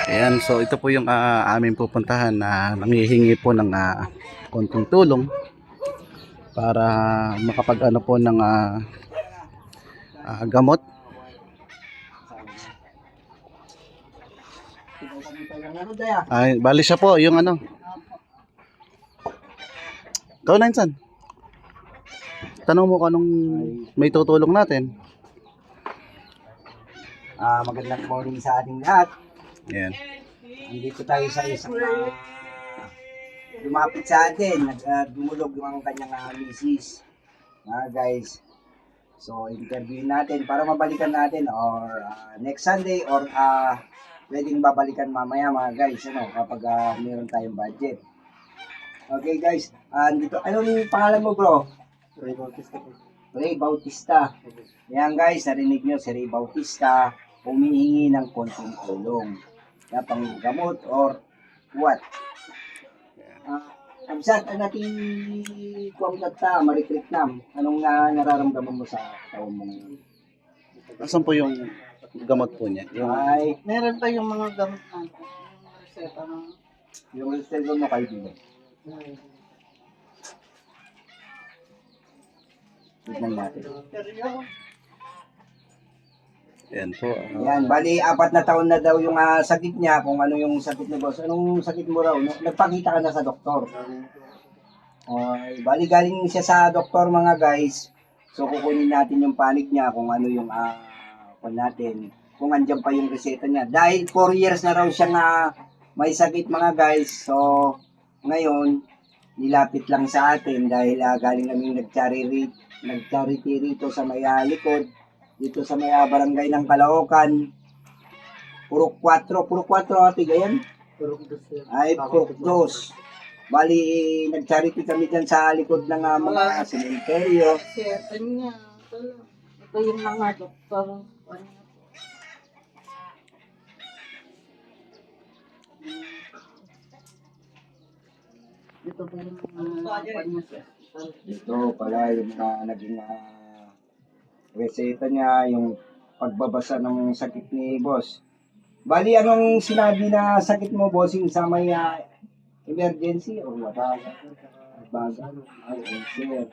Ayan, so ito po yung aming pupuntahan na nanghihingi po ng konting tulong para makapag-ano po ng gamot. Ay, bali siya po yung ano. Ikaw na insan. Tanong mo kung anong may tutulong natin. Magandang morning sa ating lahat. Ayan. Andito tayo sa isang lumapit sa atin, dumulog yung kanyang misis. Guys, so interviewin natin para mabalikan natin or next Sunday or pwedeng babalikan mamaya mga guys, kapag meron tayong budget. Okay guys, andito, anong pangalan mo bro? Ray Bautista po. Ray Bautista. Yan guys, narinig nyo si Ray Bautista humihingi ng konting tulong na panggamot or what. Absat, natin kuwang kata, marikrik nam. Anong nararamdaman mo sa taon mo ngayon? Asan po yung gamot po niya? Yung Ay, Meron pa yung mga gamot natin. Yung reseta ng... yung cellphone mo kaibigan. Tignan natin. Ayan po. Yan, bali 4 na taon na daw yung sakit niya, kung ano yung sakit ni boss. Anong sakit mo raw? Nagpakita ka na sa doktor. Okay, bali galing siya sa doktor mga guys. So kukunin natin yung panig niya kung ano yung kung natin, kung andyan pa yung reseta niya. Dahil 4 years na raw siya may sakit mga guys. So ngayon, nilapit lang sa atin dahil galing kaming nag-charity rito sa may likod. Dito sa may barangay ng Caloocan. Purok 4 ati gayan? Ay, Purok 2. Bali, nag-charity kami dyan sa likod ng mga sementeryo. Reseta niya. Ito yung mga doktor. Ito pa yung mga panyas. Ito pala yung mga naging reseta niya, yung pagbabasa ng sakit ni boss. Bali, anong sinabi na sakit mo, bossing, sa may emergency o what? Baga. Ay, ulcer.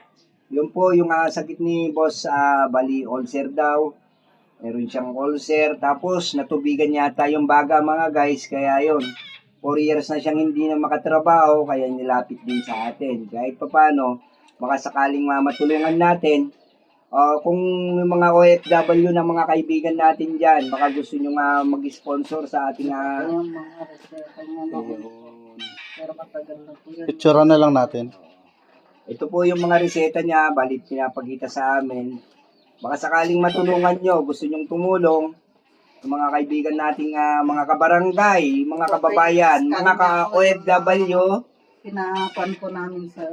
Yun po yung sakit ni boss, bali, ulcer daw. Meron siyang ulcer. Tapos, natubigan yata yung baga mga guys. Kaya yun, 4 years na siyang hindi na makatrabaho. Kaya nilapit din sa atin. Kahit pa paano, baka sakaling matulungan natin. Kung yung mga OFW na mga kaibigan natin dyan, baka gusto nyo mag-sponsor sa ating Yung mga reseta niya. Pero matagal na po yun. picture na lang natin. ito po yung mga reseta niya, balit pinapagita sa amin. Baka sakaling matulungan nyo, gusto nyong tumulong, yung mga kaibigan nating mga kabarangay, mga kababayan, mga ka-OFW, Pinapan po namin sa...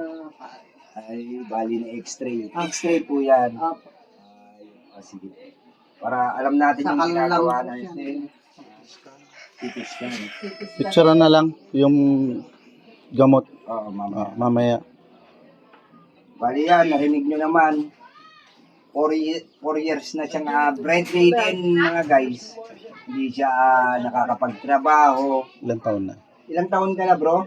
ay bali na x-ray. X-ray po yan. Ay, sige. Para alam natin yung ginagawa natin. CT scan. Picture na lang yung gamot Oo, mama. mamaya. Bali yan, narinig nyo naman. 4 years na siyang bedridden mga guys. Hindi siya nakakapagtrabaho. Ilang taon na? Ilang taon ka na bro?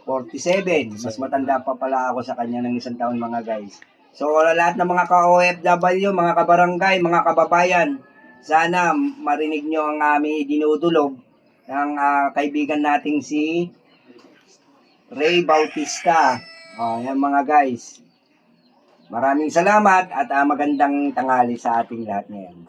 47. Mas matanda pa pala ako sa kanya ng 1 taon mga guys. So lahat ng mga ka-OFW, mga kabarangay, mga kababayan, sana marinig nyo ang aming dinudulog ng kaibigan nating si Ray Bautista. Yan mga guys. Maraming salamat at magandang tanghali sa ating lahat ngayon.